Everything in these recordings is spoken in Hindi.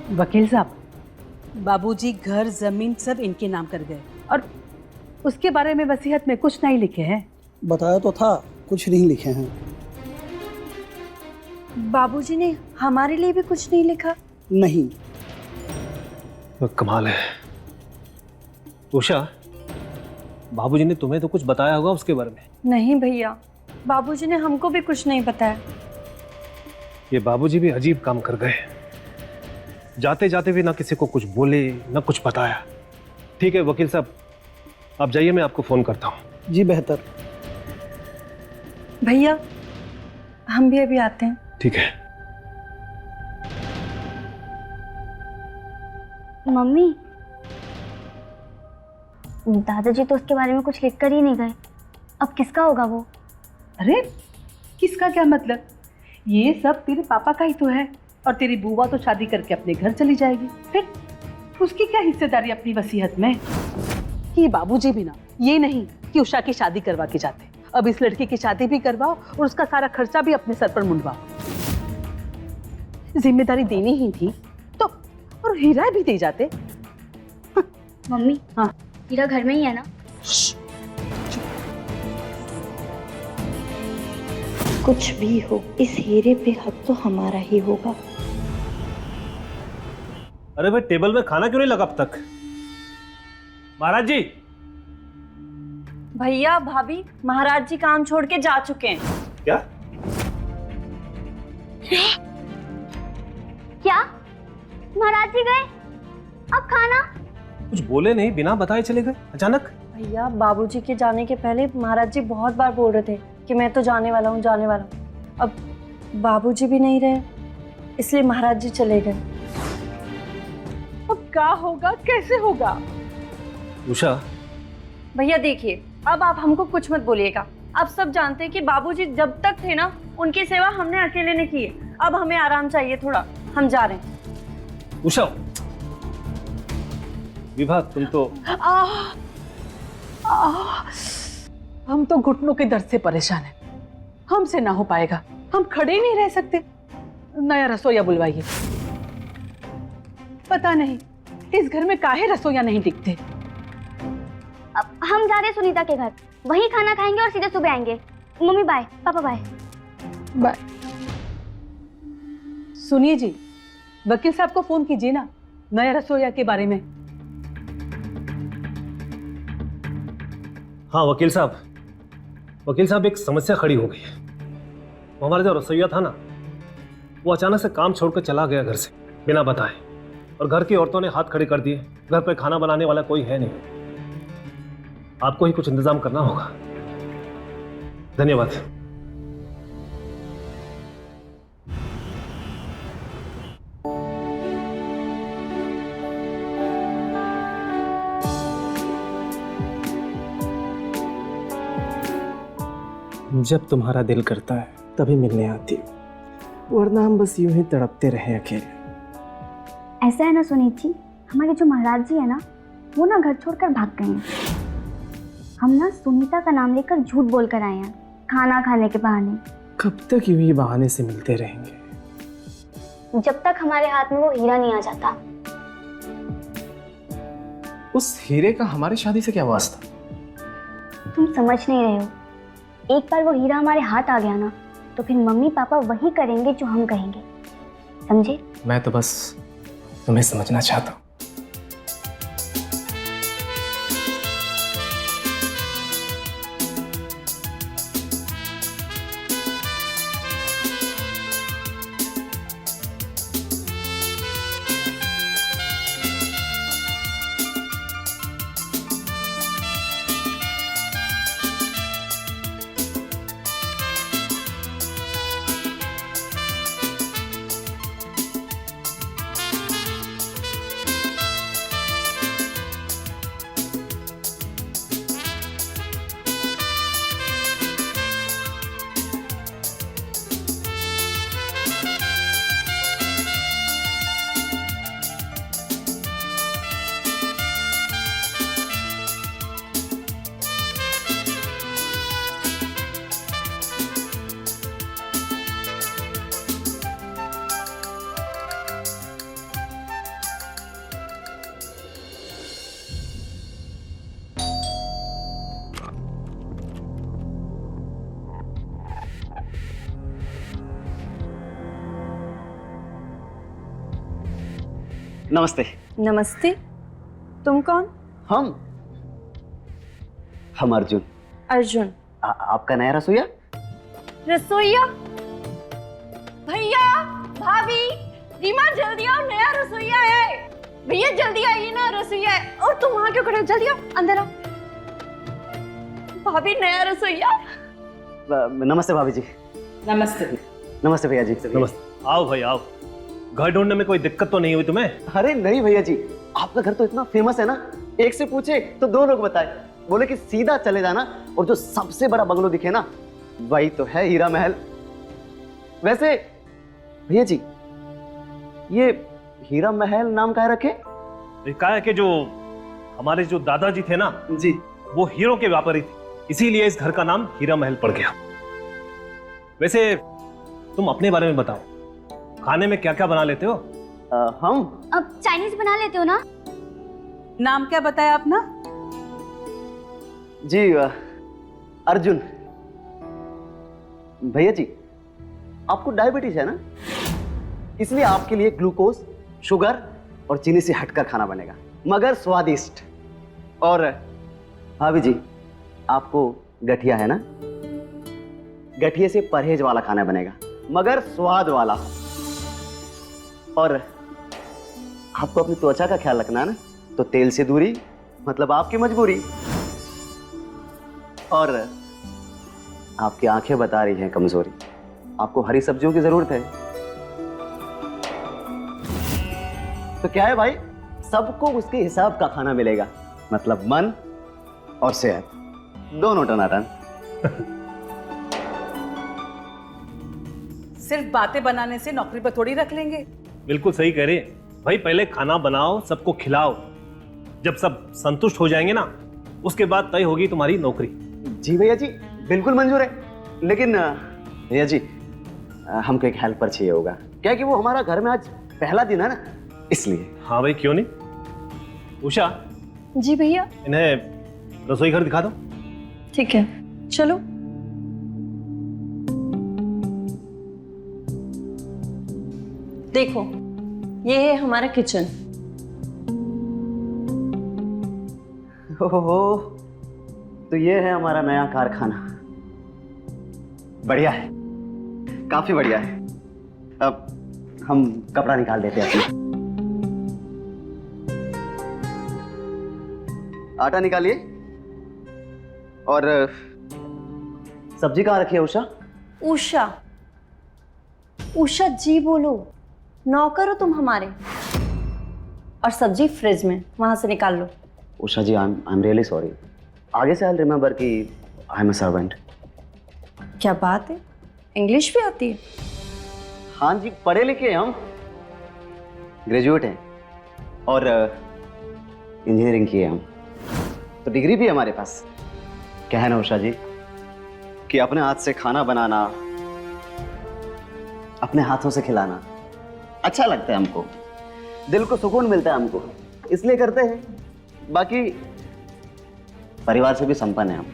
वकील साहब, बाबूजी घर जमीन सब इनके नाम कर गए और उसके बारे में वसीयत में कुछ नहीं लिखे हैं। बताया तो था, कुछ नहीं लिखे हैं। बाबूजी ने हमारे लिए भी कुछ नहीं लिखा? नहीं। वो कमाल है। उषा, बाबूजी ने तुम्हें तो कुछ बताया होगा उसके बारे में? नहीं भैया, बाबूजी ने हमको भी कुछ नहीं बताया। ये बाबूजी भी अजीब काम कर गए, जाते जाते भी ना किसी को कुछ बोले ना कुछ बताया। ठीक है वकील साहब, आप जाइए, मैं आपको फोन करता हूँ। जी बेहतर। भैया हम भी अभी आते हैं। ठीक है। मम्मी, दादाजी तो उसके बारे में कुछ लिख कर ही नहीं गए। अब किसका होगा वो? अरे किसका क्या मतलब, ये सब तेरे पापा का ही तो है। और तेरी बुआ तो शादी करके अपने घर चली जाएगी, फिर उसकी क्या हिस्सेदारी अपनी वसीयत में? ये बाबूजी भी ना ये नहीं कि उषा की शादी करवा के जाते, अब इस लड़की की शादी भी करवाओ और उसका सारा खर्चा भी अपने सर पर मुंडवाओ। जिम्मेदारी देनी ही थी तो और हीरा भी दे जाते। मम्मी, हाँ, हीरा घर में ही है ना? कुछ भी हो, इस हीरे पे हक तो हमारा ही होगा। अरे भाई, टेबल में खाना क्यों नहीं लगा अब तक? महाराज जी। भैया भाभी, महाराज जी काम छोड़ के जा चुके हैं। क्या? क्या महाराज जी गए? अब खाना? कुछ बोले नहीं, बिना बताए चले गए अचानक। भैया बाबूजी के जाने के पहले महाराज जी बहुत बार बोल रहे थे कि मैं तो जाने वाला हूँ, जाने वाला हूँ। अब बाबूजी भी नहीं रहे, इसलिए महाराज जी चले गए। अब क्या होगा, कैसे होगा? उषा, भैया देखिए, अब आप हमको कुछ मत बोलिएगा। आप सब जानते हैं कि बाबूजी जब तक थे ना, उनकी सेवा हमने अकेले ने की है। अब हमें आराम चाहिए थोड़ा, हम जा रहे हैं। उषा, विभा तुम तो हम तो घुटनों के दर्द से परेशान हैं, हमसे ना हो पाएगा, हम खड़े ही नहीं रह सकते। नया रसोईया बुलवाइए। पता नहीं इस घर में काहे रसोईया नहीं टिकते। अब हम जा रहे हैं सुनीता के घर, वहीं खाना खाएंगे और सीधे सुबह आएंगे। मम्मी बाय, पापा बाय। बाय। सुनिए जी, वकील साहब को फोन कीजिए ना नया रसोईया के बारे में। हाँ वकील साहब, एक समस्या खड़ी हो गई है। वो हमारा जो रसोईया था ना, वो अचानक से काम छोड़कर चला गया घर से बिना बताए, और घर की औरतों ने हाथ खड़े कर दिए। घर पे खाना बनाने वाला कोई है नहीं, आपको ही कुछ इंतजाम करना होगा। धन्यवाद। जब तुम्हारा दिल करता है तभी मिलने आती हो, वरना हम बस यूं ही तड़पते रहे अकेले। ऐसा है ना सुनीत जी, हमारे जो महाराज जी है ना, वो ना घर छोड़कर भाग गए हैं। हम ना सुनीता का नाम लेकर झूठ बोलकर आए हैं खाना खाने के बहाने। कब तक यूं ही बहाने से मिलते रहेंगे? जब तक हमारे हाथ में वो हीरा नहीं आ जाता। उस हीरे का हमारी शादी से क्या वास्ता? तुम समझ नहीं रहे हो। एक बार वो हीरा हमारे हाथ आ गया ना, तो फिर मम्मी पापा वही करेंगे जो हम कहेंगे, समझे? मैं तो बस तुम्हें समझना चाहता हूँ। नमस्ते। नमस्ते। तुम कौन? हम अर्जुन। अर्जुन। आपका नया रसोईया? रसोईया? भैया, भाभी, रीमा जल्दी आओ, नया रसोईया है। भैया जल्दी आइए ना, रसोईया है। और तुम वहां क्यों खड़े हो? जल्दी आओ, अंदर आओ। भाभी, नया रसोईया। नमस्ते भाभी जी। नमस्ते। नमस्ते भैया जी। नमस्ते। आओ भाई आओ। घर ढूंढने में कोई दिक्कत तो नहीं हुई तुम्हें? अरे नहीं भैया जी, आपका घर तो इतना फेमस है ना, एक से पूछे तो दो लोग बताए। बोले कि सीधा चले जाना और जो सबसे बड़ा बंगलो दिखे ना, वही तो है हीरा महल। वैसे भैया जी, ये हीरा महल नाम काहे रखे? कहा है कि जो हमारे जो दादाजी थे ना जी, वो हीरो के व्यापारी थे, इसीलिए इस घर का नाम हीरा महल पड़ गया। वैसे तुम अपने बारे में बताओ, खाने में क्या क्या बना लेते हो? हम अब चाइनीज बना लेते हो ना? नाम क्या बताया अपना? जी अर्जुन। भैया जी, आपको डायबिटीज है ना, इसलिए आपके लिए ग्लूकोज, शुगर और चीनी से हटकर खाना बनेगा, मगर स्वादिष्ट। और भाभी जी, आपको गठिया है ना, गठिए से परहेज वाला खाना बनेगा, मगर स्वाद वाला। और आपको अपनी त्वचा का ख्याल रखना है ना, तो तेल से दूरी मतलब आपकी मजबूरी। और आपकी आंखें बता रही हैं कमजोरी, आपको हरी सब्जियों की जरूरत है। तो क्या है भाई, सबको उसके हिसाब का खाना मिलेगा, मतलब मन और सेहत दोनों टनाटन। सिर्फ बातें बनाने से नौकरी पर थोड़ी रख लेंगे। बिल्कुल सही कह रहे हैं भाई, पहले खाना बनाओ, सबको खिलाओ, जब सब संतुष्ट हो जाएंगे ना, उसके बाद तय होगी तुम्हारी नौकरी। जी भैया जी, बिल्कुल मंजूर है। लेकिन भैया जी, हमको एक हेल्पर चाहिए होगा, क्या कि वो हमारा घर में आज पहला दिन है ना, इसलिए। हाँ भाई, क्यों नहीं। उषा, जी भैया। इन्हें रसोई घर दिखा दो। ठीक है, चलो। देखो, ये है हमारा किचन। ओहो, तो ये है हमारा नया कारखाना। बढ़िया है, काफी बढ़िया है। अब हम कपड़ा निकाल देते हैं अपना। आटा निकालिए। और सब्जी कहाँ रखी है उषा? उषा? उषा जी बोलो, नौकर हो तुम हमारे। और सब्जी फ्रिज में, वहां से निकाल लो। उषा जी, आई एम रियली सॉरी। आगे से आई रिमेंबर कि आई एम अ सर्वेंट। क्या बात है, इंग्लिश भी आती है? हाँ जी, पढ़े लिखे हम, ग्रेजुएट हैं और इंजीनियरिंग की है हम, तो डिग्री भी है हमारे पास। क्या है ना उषा जी, कि अपने हाथ से खाना बनाना, अपने हाथों से खिलाना अच्छा लगता है हमको, दिल को सुकून मिलता है हमको, इसलिए करते हैं। बाकी परिवार से भी संपन्न है हम,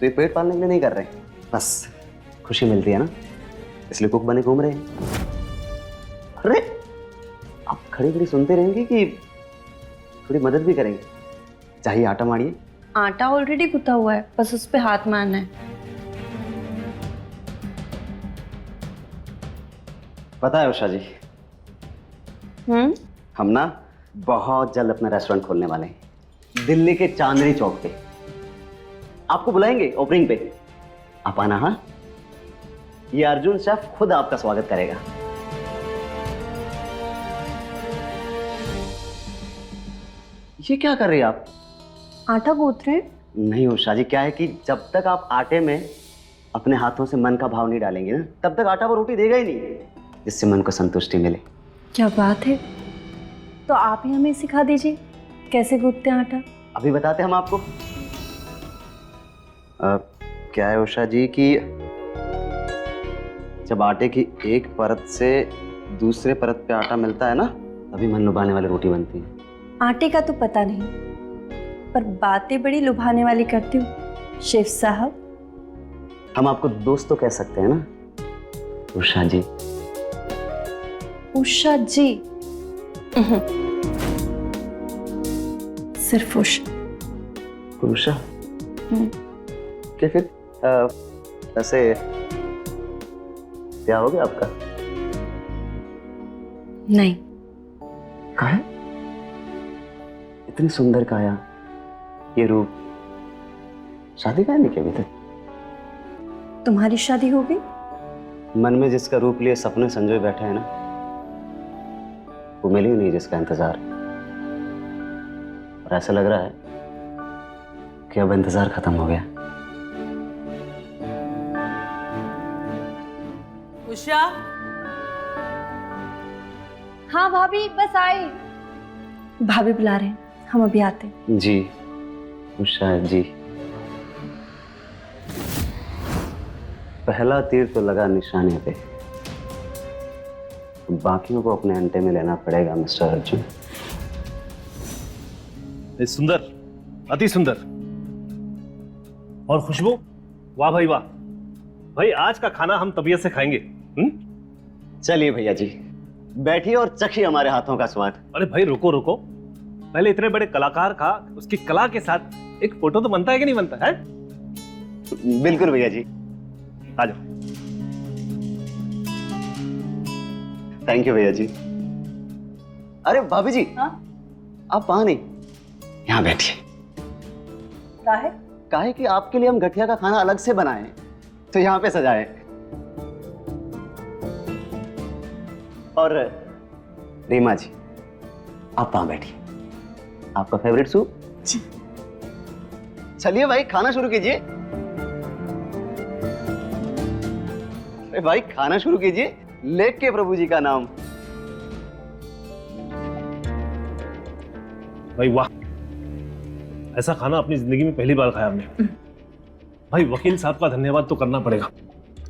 तो ये पेट पालने के लिए नहीं कर रहे, बस खुशी मिलती है ना, इसलिए कुक बने घूम रहे हैं। अरे आप खड़ी खड़ी सुनते रहेंगे कि थोड़ी मदद भी करेंगे? चाहिए आटा मारिए। आटा ऑलरेडी गुथा हुआ है, बस उस पे हाथ मारना है। पता है उषा जी, हम ना बहुत जल्द अपना रेस्टोरेंट खोलने वाले हैं, दिल्ली के चांदनी चौक पे। आपको बुलाएंगे ओपनिंग पे, आप आना। हाँ, ये अर्जुन शेफ खुद आपका स्वागत करेगा। ये क्या कर रही है आप? आटा गूंथ रहे? नहीं उषा जी, क्या है कि जब तक आप आटे में अपने हाथों से मन का भाव नहीं डालेंगे ना, तब तक आटा वो रोटी देगा ही नहीं, जिससे मन को संतुष्टि मिले। क्या बात है, तो आप ही हमें सिखा दीजिए कैसे गूंथते हैं आटा। अभी बताते हम आपको। क्या है उषा जी कि जब आटे की एक परत से दूसरे परत पे आटा मिलता है ना, तभी मन लुभाने वाली रोटी बनती है। आटे का तो पता नहीं, पर बातें बड़ी लुभाने वाली करती हूँ शेफ साहब। हम आपको दोस्त तो कह सकते हैं ना उषा जी। उषा जी? सिर्फ उषा। उषा? क्या फिर ऐसे क्या हो गया आपका? नहीं। कहा है? इतनी सुंदर काया, ये रूप, शादी का नहीं किया अभी तक? तुम्हारी शादी हो गई? मन में जिसका रूप लिए सपने संजोए बैठे हैं ना, वो मिली ही नहीं जिसका इंतजार। और ऐसा लग रहा है कि अब इंतजार खत्म हो गया। उषा, हाँ भाभी, बस आई। भाभी बुला रहे हैं, हम अभी आते हैं। जी उषा जी। पहला तीर तो लगा निशाने पे, बाकियों को अपने अंटे में लेना पड़ेगा मिस्टर अर्जुन। सुंदर, अति सुंदर। और खुशबू, वाह भाई वाह। भाई आज का खाना हम तबीयत से खाएंगे। चलिए भैया जी, बैठिए और चखिए हमारे हाथों का स्वाद। अरे भाई रुको रुको, पहले इतने बड़े कलाकार का उसकी कला के साथ एक फोटो तो बनता है कि नहीं बनता है? बिल्कुल भैया जी, आ जाओ। थैंक यू भैया जी। अरे भाभी जी, हाँ? आप वहां नहीं, यहाँ बैठिए। क्या है? काहे कि आपके लिए हम गठिया का खाना अलग से बनाए हैं, तो यहाँ पे सजाए। और रीमा जी, आप वहां बैठिए। आपका फेवरेट सूप? जी। चलिए भाई, खाना शुरू कीजिए। अरे भाई खाना शुरू कीजिए, लेख के प्रभु जी का नाम। भाई वाह, ऐसा खाना अपनी जिंदगी में पहली बार खाया हमने। भाई वकील साहब का धन्यवाद तो करना पड़ेगा,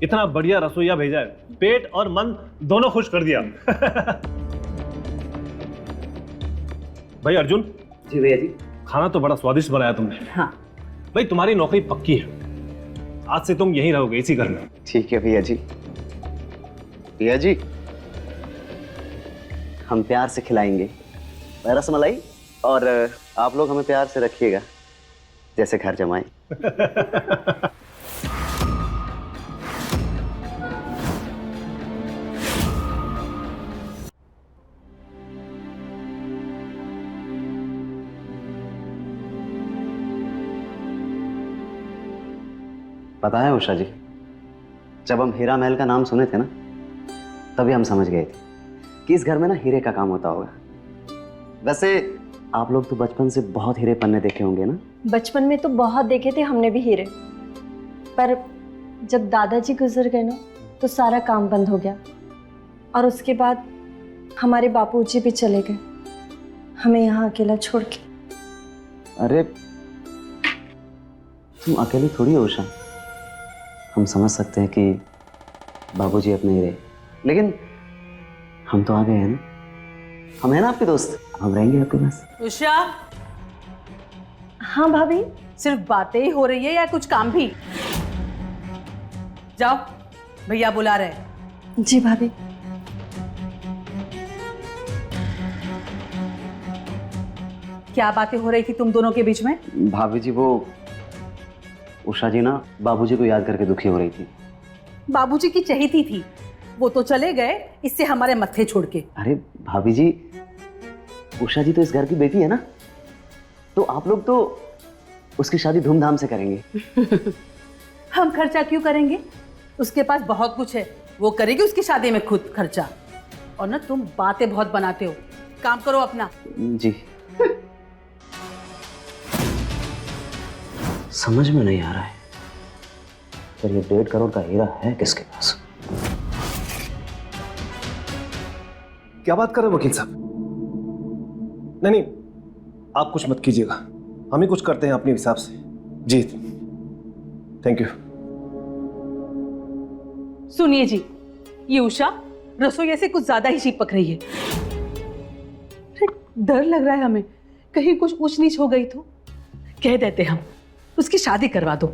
इतना बढ़िया रसोईया भेजा है, पेट और मन दोनों खुश कर दिया। भाई अर्जुन जी भैया जी। खाना तो बड़ा स्वादिष्ट बनाया तुमने। हाँ। भाई तुम्हारी नौकरी पक्की है, आज से तुम यहीं रहोगे इसी घर में। ठीक है भैया जी। भैया जी, हम प्यार से खिलाएंगे रसमलाई, और आप लोग हमें प्यार से रखिएगा जैसे घर जमाए। पता है उषा जी, जब हम हीरा महल का नाम सुने थे ना, तभी हम समझ गए थे कि इस घर में ना हीरे का काम होता होगा। वैसे आप लोग तो बचपन से बहुत हीरे पन्ने देखे होंगे ना? बचपन में तो बहुत देखे थे हमने भी हीरे, पर जब दादाजी गुजर गए ना तो सारा काम बंद हो गया, और उसके बाद हमारे बापूजी भी चले गए, हमें यहाँ अकेला छोड़ के। अरे तुम अकेली थोड़ी हो उषा, हम समझ सकते हैं कि बाबूजी अपने ही रहे, लेकिन हम तो आ गए हैं ना, हम हैं ना आपके दोस्त, हम रहेंगे आपके पास। उषा, हाँ भाभी। सिर्फ बातें ही हो रही है या कुछ काम भी? जाओ, भैया बुला रहे हैं। जी भाभी। क्या बातें हो रही थी तुम दोनों के बीच में? भाभी जी, वो उषा जी ना बाबूजी को याद करके दुखी हो रही थी। बाबूजी की चहेती थी, वो तो चले गए, इससे हमारे मत्थे छोड़ के। अरे भाभी जी, उषा जी तो इस घर की बेटी है ना, तो आप लोग तो उसकी शादी धूमधाम से करेंगे। हम खर्चा क्यों करेंगे? उसके पास बहुत कुछ है, वो करेगी उसकी शादी में खुद खर्चा। और ना तुम बातें बहुत बनाते हो, काम करो अपना। जी। समझ में नहीं आ रहा है, पर ये 1.5 करोड़ का हीरा है किसके पास? क्या बात कर रहे हो वकील साहब? नहीं नहीं, आप कुछ मत कीजिएगा, हम ही कुछ करते हैं अपने हिसाब से। जी थैंक यू। सुनिए जी, ये उषा रसोई से कुछ ज्यादा ही चिपक रही है। डर लग रहा है हमें, कहीं कुछ ऊंच नीच हो गई तो। कह देते हम, उसकी शादी करवा दो।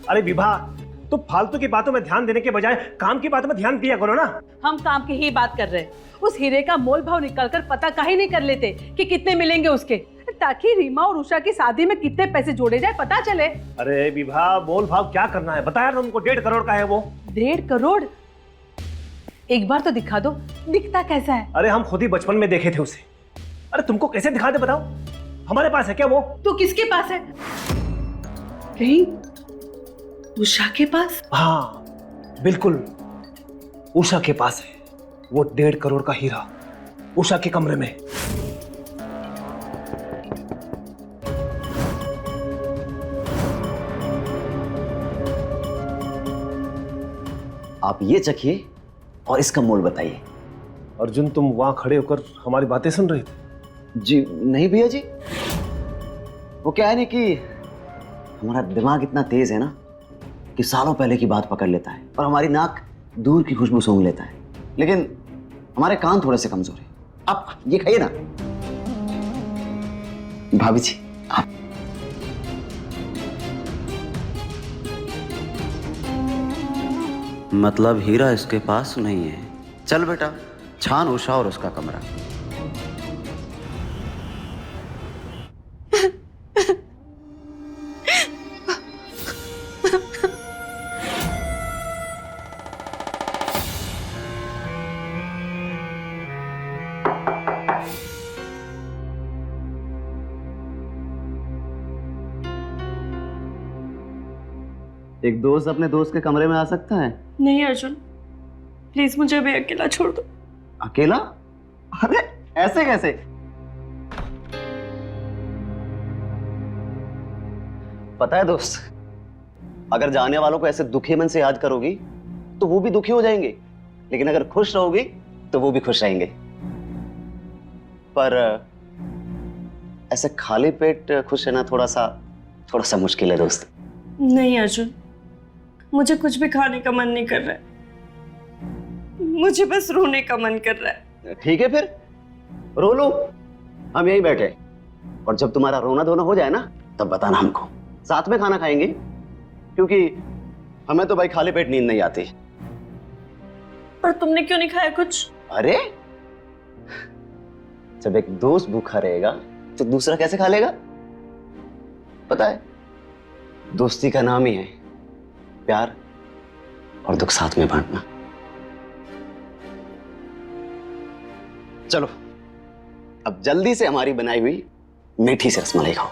अरे विभा, तो फालतू की बातों में ध्यान देने के बजाय काम की बातों में ध्यान दिया करो ना। हम काम की ही बात कर रहे हैं। उस हीरे का मोल भाव निकाल कर पता काहे नहीं कर लेते कि कितने मिलेंगे उसके, ताकि रीमा और उषा की शादी में कितने पैसे जोड़े जाए पता चले। अरे विभा, मोल भाव क्या करना है बताया ना उनको, 1.5 करोड़ का है वो। 1.5 करोड़? एक बार तो दिखा दो, दिखता कैसा है? अरे हम खुद ही बचपन में देखे थे उसे। अरे तुमको कैसे दिखा दे बताओ, हमारे पास है क्या वो? तो किसके पास है? कहीं उषा के पास? हाँ बिल्कुल, उषा के पास है वो 1.5 करोड़ का हीरा, उषा के कमरे में। आप ये चखिए और इसका मोल बताइए। अर्जुन, तुम वहां खड़े होकर हमारी बातें सुन रहे थे? जी नहीं भैया जी, वो क्या है ना कि हमारा दिमाग इतना तेज है ना कि सालों पहले की बात पकड़ लेता है और हमारी नाक दूर की खुशबू सूंघ लेता है, लेकिन हमारे कान थोड़े से कमजोर हैं। आप ये खाइए ना। भाभी जी आप। मतलब हीरा इसके पास नहीं है। चल बेटा, छान उषा और उसका कमरा। एक दोस्त अपने दोस्त के कमरे में आ सकता है? नहीं अर्जुन, प्लीज मुझे अभी अकेला छोड़ दो। अकेला? अरे ऐसे कैसे? पता है दोस्त, अगर जाने वालों को ऐसे दुखी मन से याद करोगी तो वो भी दुखी हो जाएंगे, लेकिन अगर खुश रहोगी तो वो भी खुश रहेंगे। पर ऐसे खाली पेट खुश रहना थोड़ा सा मुश्किल है दोस्त। नहीं अर्जुन, मुझे कुछ भी खाने का मन नहीं कर रहा है, मुझे बस रोने का मन कर रहा है। ठीक है फिर रो लो, हम यहीं बैठे, और जब तुम्हारा रोना धोना हो जाए ना तब बताना हमको, साथ में खाना खाएंगे, क्योंकि हमें तो भाई खाली पेट नींद नहीं आती। पर तुमने क्यों नहीं खाया कुछ? अरे जब एक दोस्त भूखा रहेगा तो दूसरा कैसे खा लेगा? पता है, दोस्ती का नाम ही है प्यार और दुख साथ में बांटना। चलो अब जल्दी से हमारी बनाई हुई मीठी से रसमलाई खाओ।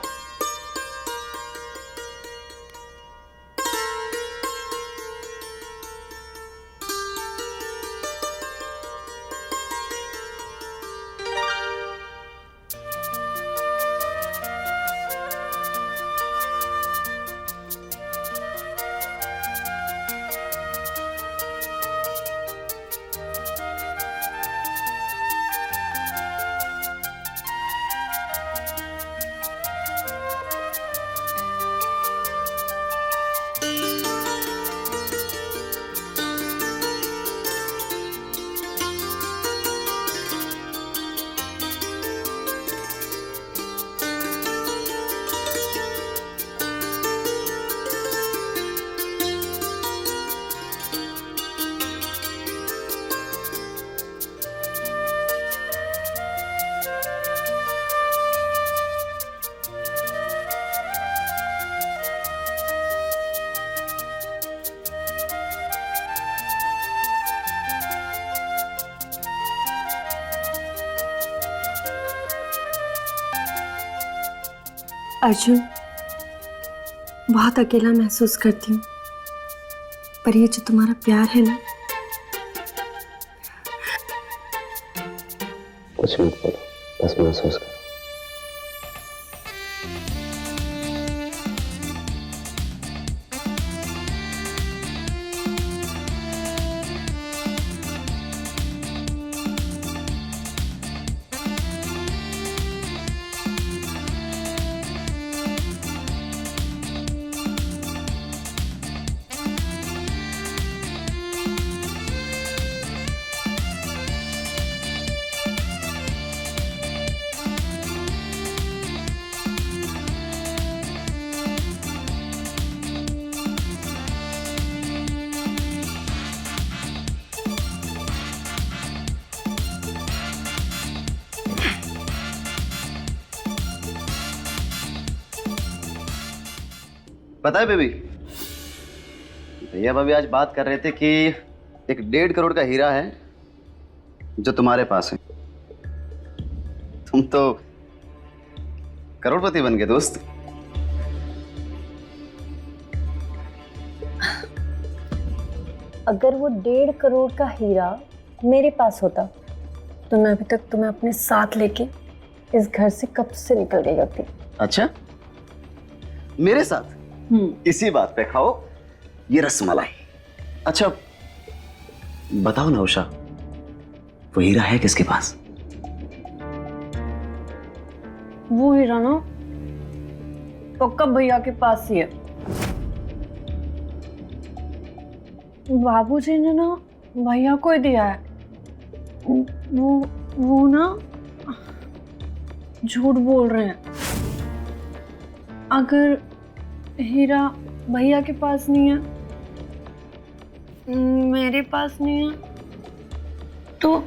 अर्जुन, बहुत अकेला महसूस करती हूँ, पर ये जो तुम्हारा प्यार है ना, कुछ मत बोलो, बस महसूस करो। पता है बेबी, भैया भाभी आज बात कर रहे थे कि एक 1.5 करोड़ का हीरा है जो तुम्हारे पास है। तुम तो करोड़पति बन गए दोस्त। अगर वो 1.5 करोड़ का हीरा मेरे पास होता तो मैं अभी तक तुम्हें अपने साथ लेके इस घर से कब से निकल गई होती। अच्छा, मेरे साथ? इसी बात पे खाओ ये रसमलाई। अच्छा बताओ ना उषा, वो हीरा है किसके पास? वो हीरा ना पक्का भैया के पास ही है। बाबूजी ने ना भैया को ही दिया है। वो ना झूठ बोल रहे हैं। अगर हीरा भैया के पास नहीं है, मेरे पास नहीं है, तो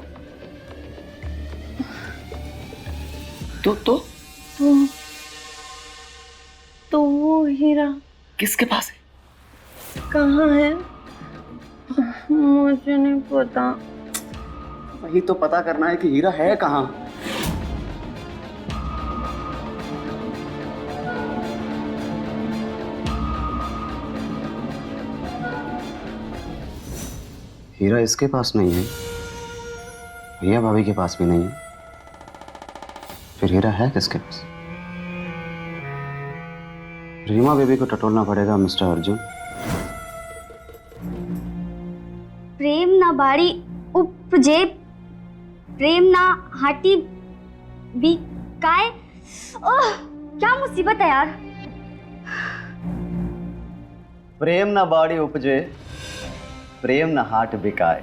वो हीरा किसके पास है? कहाँ है मुझे नहीं पता। वही तो पता करना है कि हीरा है कहाँ। हीरा इसके पास नहीं है, भैया भाभी के पास भी नहीं है, फिर हीरा है किसके पास? रीमा बेबी को टटोलना पड़ेगा मिस्टर अर्जुन। प्रेम ना बाड़ी उपजे, प्रेम ना हाटी बिकाए। ओह क्या मुसीबत है यार। प्रेम ना बाड़ी उपजे, प्रेम न हाट बिकाए,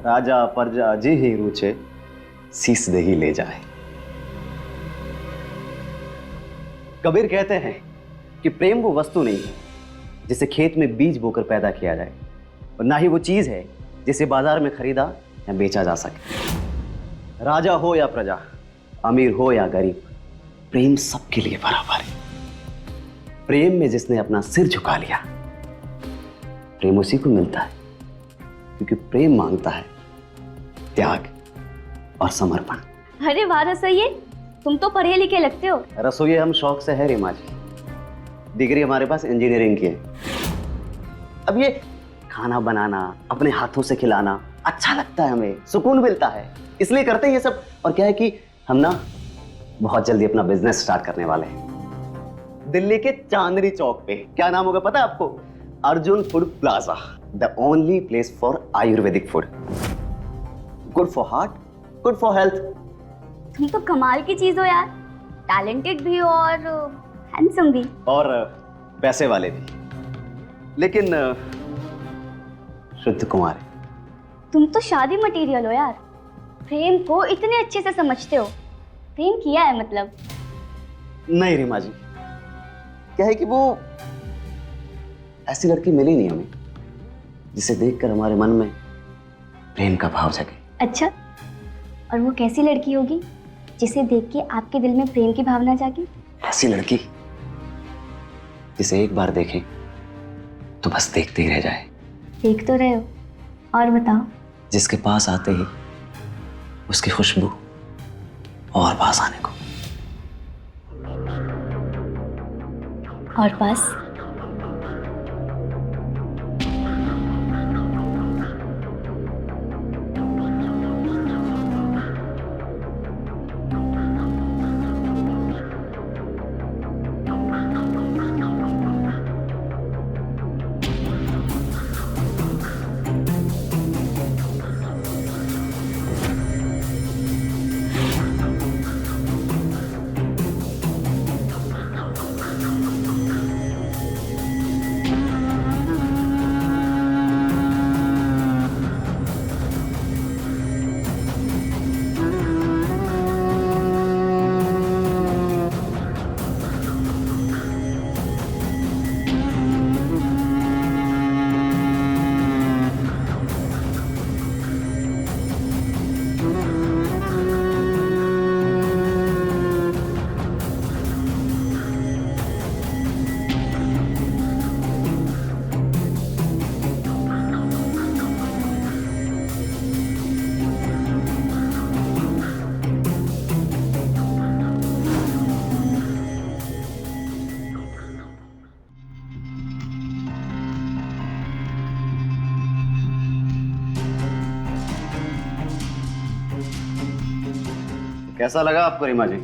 राजा प्रजा जी ही रूचे, शीस दे ही ले जाए। कबीर कहते हैं कि प्रेम वो वस्तु नहीं है जिसे खेत में बीज बोकर पैदा किया जाए, और ना ही वो चीज है जिसे बाजार में खरीदा या बेचा जा सके। राजा हो या प्रजा, अमीर हो या गरीब, प्रेम सबके लिए बराबर है। प्रेम में जिसने अपना सिर झुका लिया, प्रेम उसी को मिलता है, क्योंकि प्रेम मांगता है त्याग और समर्पण। अरे वाह रसोइये, तुम तो पढ़े लिखे लगते हो। रसोई हम शौक से है रीमा जी, डिग्री हमारे पास इंजीनियरिंग की है। अब ये खाना बनाना, अपने हाथों से खिलाना अच्छा लगता है, हमें सुकून मिलता है, इसलिए करते हैं ये सब। और क्या है कि हम ना बहुत जल्दी अपना बिजनेस स्टार्ट करने वाले हैं दिल्ली के चांदनी चौक पे। क्या नाम होगा पता है आपको? Arjun food plaza, the only place for Ayurvedic food. Good for heart, good for health. तुम तो कमाल की चीज हो यार, टैलेंटेड भी और हैंडसम भी, और पैसे वाले भी, लेकिन शुद्ध कुमार। तुम तो शादी मटेरियल हो यार। प्रेम को इतने अच्छे से समझते हो, प्रेम किया है मतलब। नहीं रीमा जी, क्या है कि वो ऐसी लड़की मिली नहीं हमें जिसे देखकर हमारे मन में प्रेम का भाव जगे। अच्छा, और वो कैसी लड़की होगी जिसे देख के आपके दिल में प्रेम की भावना जागी? ऐसी लड़की जिसे एक बार देखे तो बस देखते ही रह जाए। देख तो रहे हो, और बताओ। जिसके पास आते ही उसकी खुशबू और पास आने को। और पास कैसा लगा आपको रीमा जी?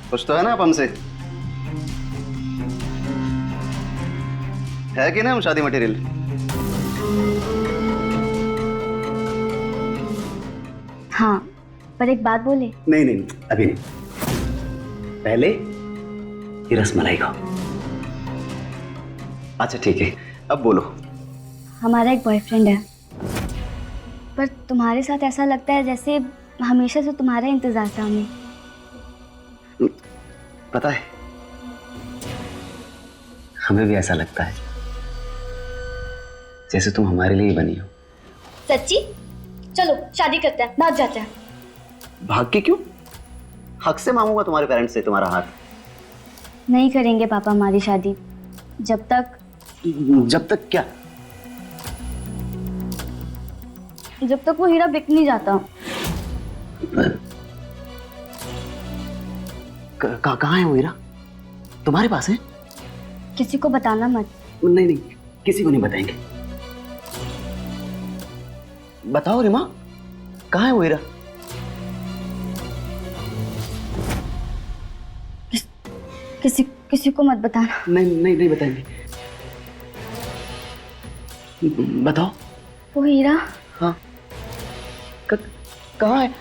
कुछ तो है ना आप हमसे? है कि नहीं हम शादी मटेरियल? हाँ, पर एक बात बोले। नहीं नहीं अभी नहीं, पहले ये रसमलाई खाओ। अच्छा ठीक है, अब बोलो। हमारा एक बॉयफ्रेंड है, पर तुम्हारे साथ ऐसा लगता है जैसे हमेशा से तुम्हारा इंतजार था हमें। पता है, हमें भी ऐसा लगता है जैसे तुम हमारे लिए ही बनी हो। सच्ची? चलो शादी करते हैं, भाग जाते हैं। भाग के क्यों? हक से मांगूंगा तुम्हारे पेरेंट्स से तुम्हारा हाथ। नहीं करेंगे पापा हमारी शादी जब तक क्या? जब तक वो हीरा बिक नहीं जाता। कहाँ है वो हीरा? तुम्हारे पास है? किसी को बताना मत। नहीं नहीं, किसी को नहीं बताएंगे। बताओ रीमा, कहाँ है वो हीरा? किसी को मत बताना। नहीं नहीं नहीं बताएंगे। बताओ। वो हीरा? हाँ, कहाँ है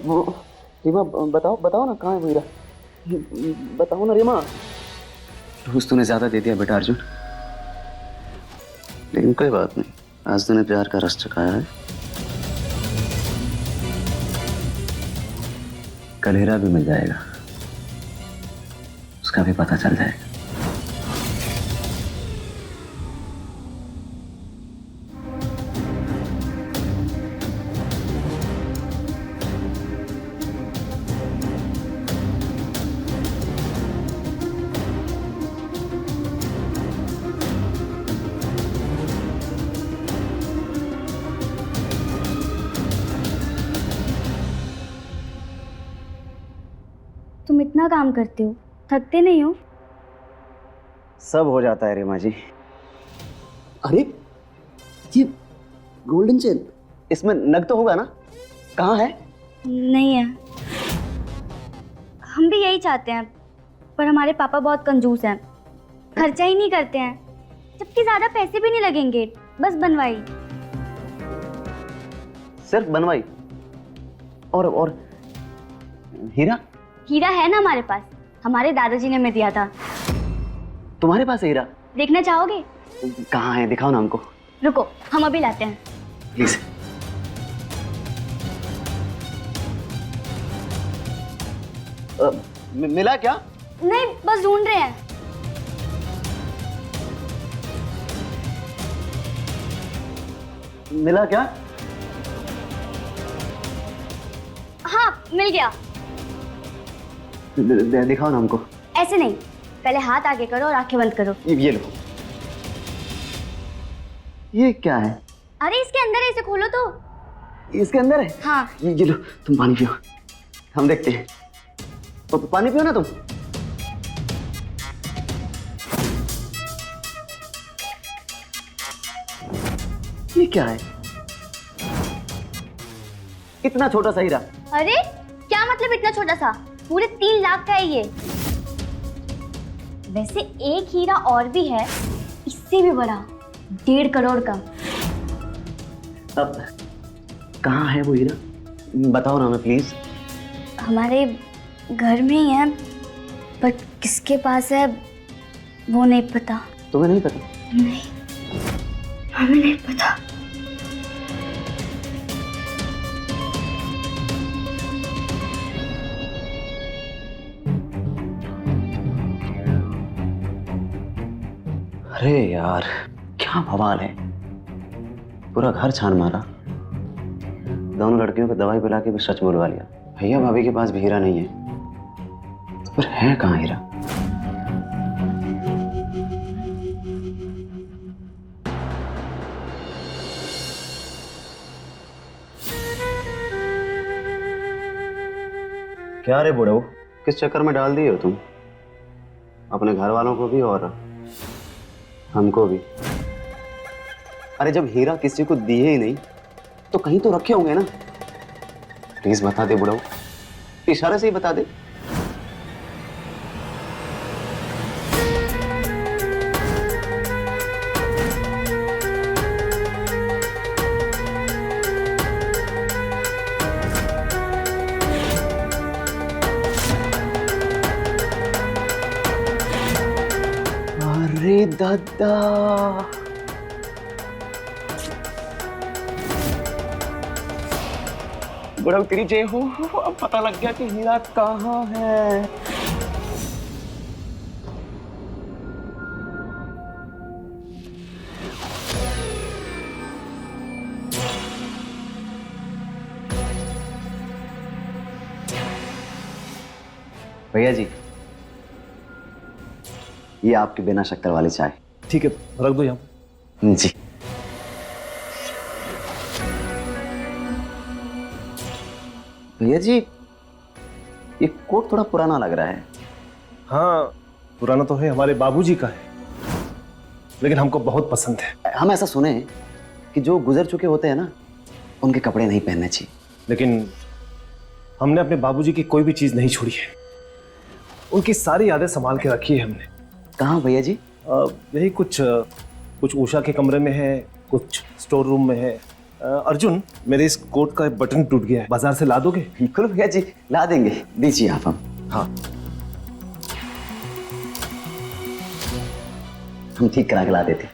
वो? रीमा बताओ ना, कहाँ है वो हीरा? बताओ ना रीमा। रोज तूने ज्यादा दे दिया बेटा अर्जुन, लेकिन कोई बात नहीं, आज तूने प्यार का रस चखाया है। कल हीरा भी मिल जाएगा, उसका भी पता चल जाएगा। तुम इतना काम करते हो, थकते नहीं हो? सब हो जाता है रीमा जी। अरे ये गोल्डन चेन, इसमें नग तो होगा ना? कहाँ है? नहीं है। हम भी यही चाहते हैं, पर हमारे पापा बहुत कंजूस हैं, खर्चा ही नहीं करते हैं, जबकि ज्यादा पैसे भी नहीं लगेंगे, बस बनवाई। सिर्फ बनवाई? और हीरा? हीरा है ना हमारे पास, हमारे दादाजी ने हमें दिया था। तुम्हारे पास है हीरा? देखना चाहोगे? कहाँ है, दिखाओ ना हमको। रुको, हम अभी लाते हैं। प्लीज। मिला क्या? नहीं, बस ढूंढ रहे हैं। मिला क्या? हाँ, मिल गया। दिखाओ ना हमको। ऐसे नहीं, पहले हाथ आगे करो और आंखें बंद करो। ये लो। ये क्या है? अरे इसके अंदर है, इसे खोलो तो। इसके अंदर है? हाँ। ये लो, तुम पानी पियो, हम देखते हैं। तो पानी पियो ना तुम। ये क्या है? इतना छोटा सा हीरा? अरे क्या मतलब इतना छोटा सा? पूरे 3 लाख का है ये। वैसे एक हीरा और भी है, इससे भी बड़ा, 1.5 करोड़ का। अब कहाँ है वो हीरा? बताओ ना हमें प्लीज। हमारे घर में ही है, पर किसके पास है वो नहीं पता। तुम्हें नहीं पता? नहीं, हमें नहीं पता। अरे यार, क्या बवाल है, पूरा घर छान मारा, दोनों लड़कियों को दवाई पिला के भी सच बोलवा लिया। भैया भाभी के पास भी हीरा नहीं है, तो फिर है कहाँ हीरा? क्या रे बुढ़ऊ, किस चक्कर में डाल दिए हो तुम अपने घर वालों को भी और हमको भी? अरे जब हीरा किसी को दिए ही नहीं तो कहीं तो रखे होंगे ना। प्लीज बता दे बुढ़ऊ, इशारे से ही बता दे। अरे दादा, बड़ा तेरी जय हो, अब पता लग गया कि हीरा कहाँ है। भैया जी, ये आपकी बिना शक्कर वाली चाय। ठीक है, रख दो यहाँ। जी। भैया जी, ये कोट थोड़ा पुराना लग रहा है। हाँ, पुराना तो है, हमारे बाबूजी का है, लेकिन हमको बहुत पसंद है। हम ऐसा सुने हैं कि जो गुजर चुके होते हैं ना, उनके कपड़े नहीं पहनने चाहिए। लेकिन हमने अपने बाबूजी की कोई भी चीज नहीं छोड़ी है, उनकी सारी यादें संभाल के रखी है हमने। कहाँ भैया जी? यही कुछ उषा के कमरे में है, कुछ स्टोर रूम में है। अर्जुन, मेरे इस कोट का बटन टूट गया है, बाजार से ला दोगे? बिल्कुल भैया जी, ला देंगे, दीजिए आप। हाँ, हम ठीक करा के ला देते।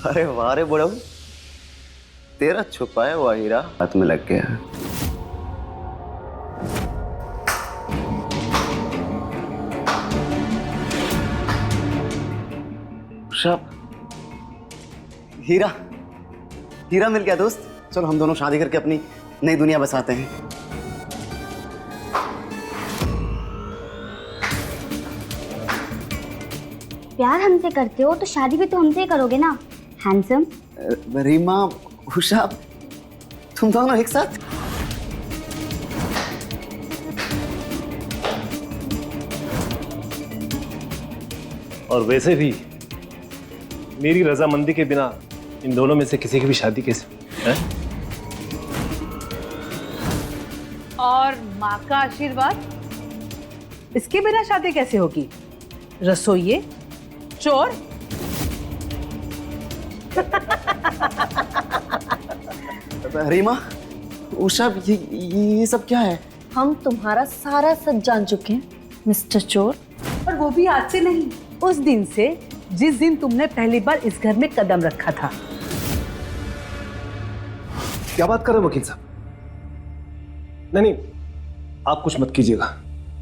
अरे वाह रे बुढ़ऊ, तेरा छुपाया हुआ हीरा हाथ में लग गया। हीरा हीरा मिल गया दोस्त। चलो हम दोनों शादी करके अपनी नई दुनिया बसाते हैं। प्यार हमसे करते हो तो शादी भी तो हमसे ही करोगे ना, हैंडसम। रीमा, उषा, तुम दोनों एक साथ? और वैसे भी मेरी रजामंदी के बिना इन दोनों में से किसी की भी शादी कैसे है? और माँ का आशीर्वाद, इसके बिना शादी कैसे होगी? रसोइये, चोर। रीमा, उषा, ये सब क्या है? हम तुम्हारा सारा सच जान चुके हैं मिस्टर चोर। और वो भी आज से नहीं, उस दिन से जिस दिन तुमने पहली बार इस घर में कदम रखा था। क्या बात कर रहे हो वकील साहब? नहीं, आप कुछ मत कीजिएगा,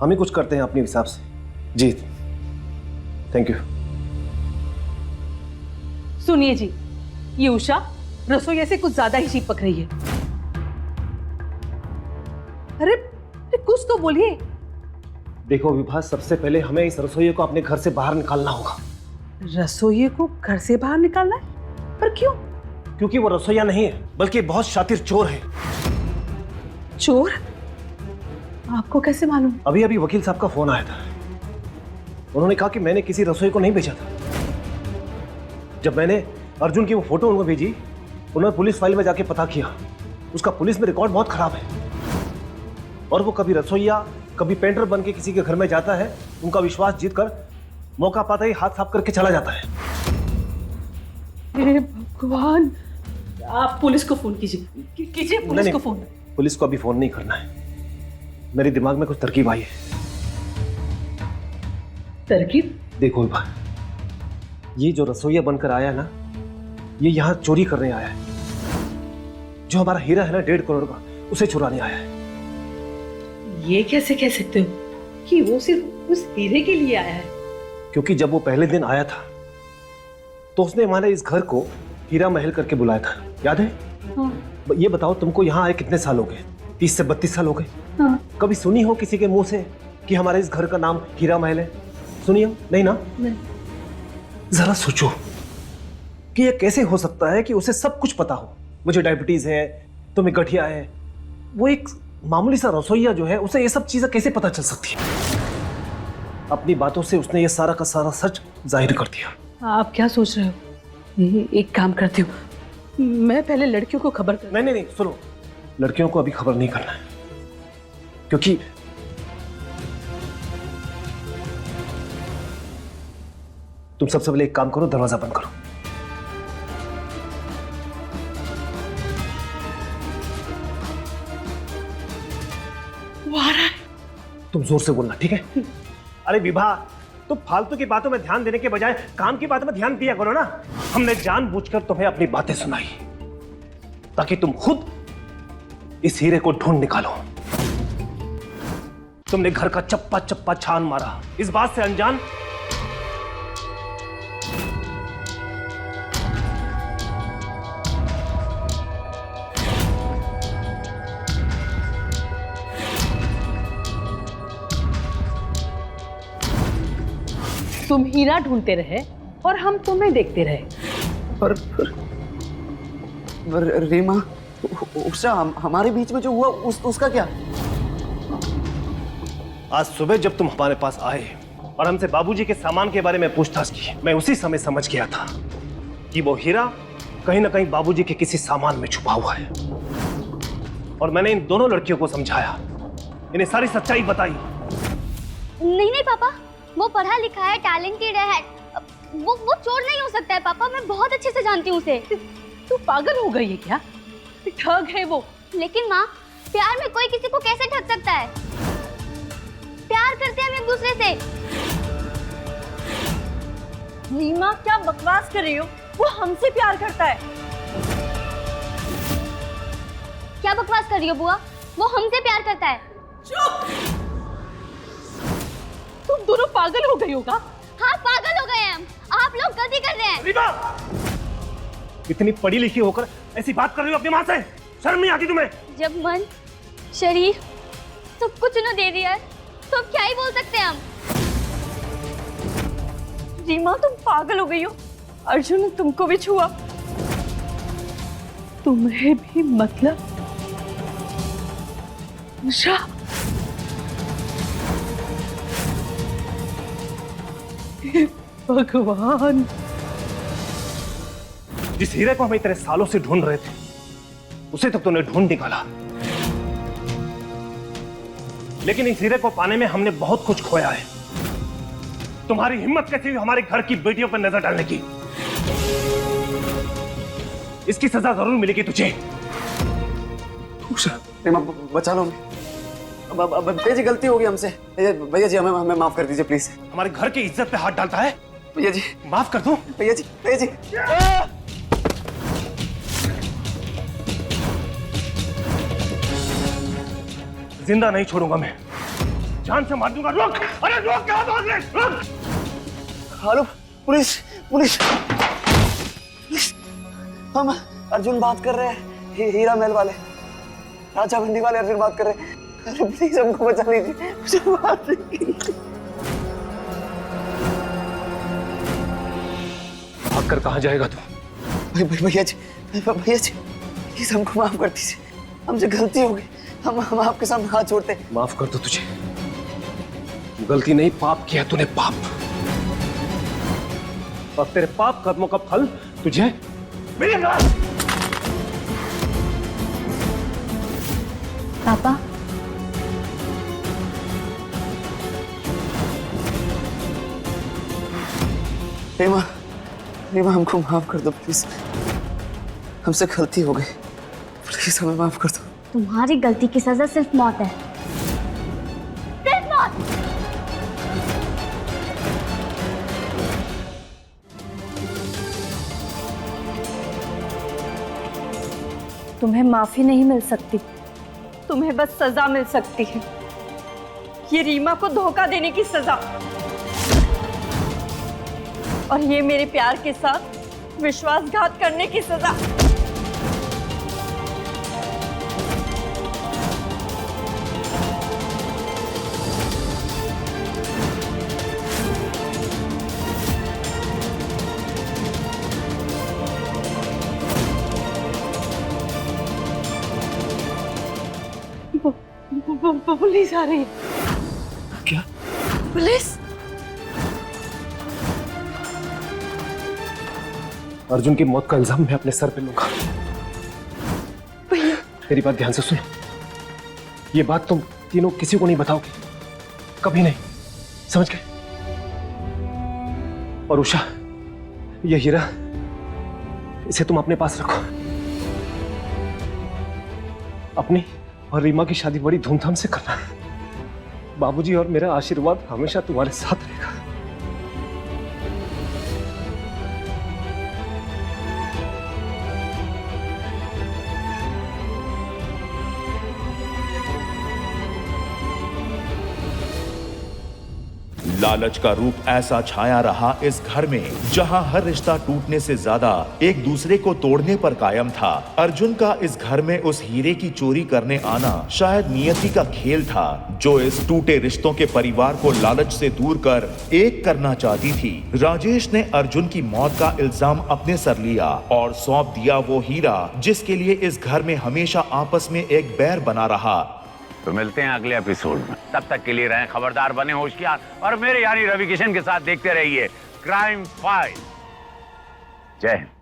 हम ही कुछ करते हैं अपने हिसाब से। जी, थैंक यू। सुनिए जी, ये उषा रसोई से कुछ ज्यादा ही चिपक रही है। अरे कुछ तो बोलिए। देखो विभा, सबसे पहले हमें इस रसोइये को अपने घर से बाहर निकालना होगा। रसोइये को घर से बाहर निकालना है? पर क्यों? क्योंकि वो रसोइया नहीं है, बल्कि बहुत शातिर चोर है। चोर? आपको कैसे मालूम? अभी अभी वकील साहब का फोन आया था, उन्होंने कहा कि मैंने किसी रसोई को नहीं भेजा था। जब मैंने अर्जुन की वो फोटो उनको भेजी उन्होंने पुलिस फाइल में जाके पता किया, उसका पुलिस में रिकॉर्ड बहुत खराब है और वो कभी रसोइया कभी पेंटर बन के किसी के घर में जाता है, उनका विश्वास जीतकर मौका पाता ही हाथ साफ करके चला जाता है। हे भगवान, आप पुलिस को फोन कीजिए, कीजिए पुलिस को फोन। पुलिस को अभी फोन नहीं करना है, मेरे दिमाग में कुछ तरकीब आई है। तरकीब? देखो विभा, ये जो रसोइया बनकर आया ना, ये यहाँ चोरी करने आया है। जो हमारा हीरा है ना 1.5 करोड़ का, उसे चुराने आया है। ये कैसे कह सकते हो कि वो सिर्फ उस हीरे के लिए आया है? क्योंकि जब वो पहले दिन आया था तो उसने हमारे इस घर को हीरा महल करके बुलाया था, याद है? हाँ। ये बताओ तुमको यहाँ आए कितने साल हो गए? 30 से 32 साल हो गए। हाँ। कभी सुनी हो किसी के मुंह से कि हमारे इस घर का नाम हीरा महल है? सुनी हो? नहीं ना? नहीं। जरा सोचो कि ये कैसे हो सकता है कि उसे सब कुछ पता हो। मुझे डायबिटीज है, तुम्हें गठिया है। वो एक मामूली सा रसोइया जो है, उसे ये सब चीजें कैसे पता चल सकती है? अपनी बातों से उसने ये सारा का सारा सच जाहिर कर दिया। आप क्या सोच रहे हो? एक काम करती हूँ, मैं पहले लड़कियों को खबर कर। नहीं, सुनो, लड़कियों को अभी खबर नहीं करना है, क्योंकि तुम सबसे पहले एक काम करो, दरवाजा बंद करो। वो आ रहा है। तुम जोर से बोलना, ठीक है? अरे विभा, तुम फालतू की बातों में ध्यान देने के बजाय काम की बातों में ध्यान दिया करो ना। हमने जानबूझकर तुम्हें अपनी बातें सुनाई ताकि तुम खुद इस हीरे को ढूंढ निकालो। तुमने घर का चप्पा चप्पा छान मारा, इस बात से अनजान तुम हीरा ढूंढते रहे और हम तुम्हें देखते रहे। पर रीमा, उषा, हमारे बीच में जो हुआ उसका क्या? आज सुबह जब तुम हमारे पास आए और हमसे बाबूजी के सामान के बारे में पूछताछ की, मैं उसी समय समझ गया था कि वो हीरा कहीं ना कहीं बाबूजी के किसी सामान में छुपा हुआ है। और मैंने इन दोनों लड़कियों को समझाया, इन्हें सारी सच्चाई बताई। नहीं पापा, वो पढ़ा लिखा है, टैलेंटेड है, वो चोर नहीं हो सकता है पापा, मैं बहुत अच्छे से जानती हूँ उसे। तू पागल हो गई है क्या? ठग है वो। लेकिन माँ, प्यार में कोई किसी को कैसे ठग सकता है? प्यार करते हैं हम एक दूसरे से। रीमा, क्या बकवास कर रही हो? वो हमसे प्यार करता है। क्या बकवास कर रही हो बुआ? वो हमसे प्यार करता है। चुप! तुम दोनों पागल हो गई होगा। हाँ, पागल हो गए हैं हम। आप लोग गलती कर रहे हैं। रीमा, इतनी पढ़ी लिखी होकर ऐसी बात कर रही हो अपनी माँ से? शर्म नहीं आती तुम्हें? जब मन, शरीर सब कुछ उन्हें दे दिया है तो अब क्या ही बोल सकते हैं हम? रीमा, तुम पागल हो गई हो। अर्जुन ने तुमको भी छुआ। तुम्हें भी मतलब? उषा, भगवान, जिस हीरे को हम इतने सालों से ढूंढ रहे थे, उसे तो तुमने ढूंढ निकाला। लेकिन इस हीरे को पाने में हमने बहुत कुछ खोया है। तुम्हारी हिम्मत कैसी हुई हमारे घर की बेटियों पर नजर डालने की? इसकी सजा जरूर मिलेगी तुझे। रीमा, बचा लो हमें। भैया जी, गलती हो गई हमसे। भैया जी, हमें माफ कर दीजिए प्लीज। हमारे घर की इज्जत पे हाथ डालता है? भैया जी, माफ कर दो। भैया जी, भैया जी। जिंदा नहीं छोड़ूंगा मैं, जान से मार दूंगा। रुक! अरे रुक! क्या बात है? रुक! Hello, police, police, police. हम अर्जुन बात कर रहे हैं, हीरा महल वाले, राजा मंडी वाले अर्जुन बात कर रहे हैं। अरे प्लीज हमको बचा लीजिए, मुझे मार लीजिए। भाग कर कहाँ जाएगा तू? भैया जी, प्लीज हमको माफ कर दीजिए, हमसे गलती हो गई। हम आपके सामने हाथ जोड़ते हैं। माफ कर दो तुझे। गलती नहीं, पाप किया तूने, पाप। और तेरे पाप कर्मों का फल तुझे मिलेगा। पापा, रीमा, रीमा हमको माफ कर दो प्लीज, हमसे गलती हो गई, प्लीज हमें माफ कर दो। तुम्हारी गलती की सजा सिर्फ मौत है, सिर्फ मौत। तुम्हें माफी नहीं मिल सकती, तुम्हें बस सजा मिल सकती है। ये रीमा को धोखा देने की सजा, और ये मेरे प्यार के साथ विश्वासघात करने की सजा। पुलिस आ रही है। क्या? पुलिस? अर्जुन की मौत का इल्जाम मैं अपने सर पे लूंगा। मेरी बात ध्यान से सुनो, ये बात तुम तीनों किसी को नहीं बताओगे, कभी नहीं, समझ गए? और उषा, ये हीरा, इसे तुम अपने पास रखो। अपनी और रीमा की शादी बड़ी धूमधाम से करना। बाबूजी और मेरा आशीर्वाद हमेशा तुम्हारे साथ रहेगा। लालच का रूप ऐसा छाया रहा इस घर में, जहां हर रिश्ता टूटने से ज्यादा एक दूसरे को तोड़ने पर कायम था। अर्जुन का इस घर में उस हीरे की चोरी करने आना शायद नियति का खेल था, जो इस टूटे रिश्तों के परिवार को लालच से दूर कर एक करना चाहती थी। राजेश ने अर्जुन की मौत का इल्जाम अपने सर लिया और सौंप दिया वो हीरा जिसके लिए इस घर में हमेशा आपस में एक बैर बना रहा। तो मिलते हैं अगले एपिसोड में, तब तक के लिए रहें खबरदार, बने होशियार और मेरे यानी रवि किशन के साथ देखते रहिए क्राइम फाइल। जय हिंद।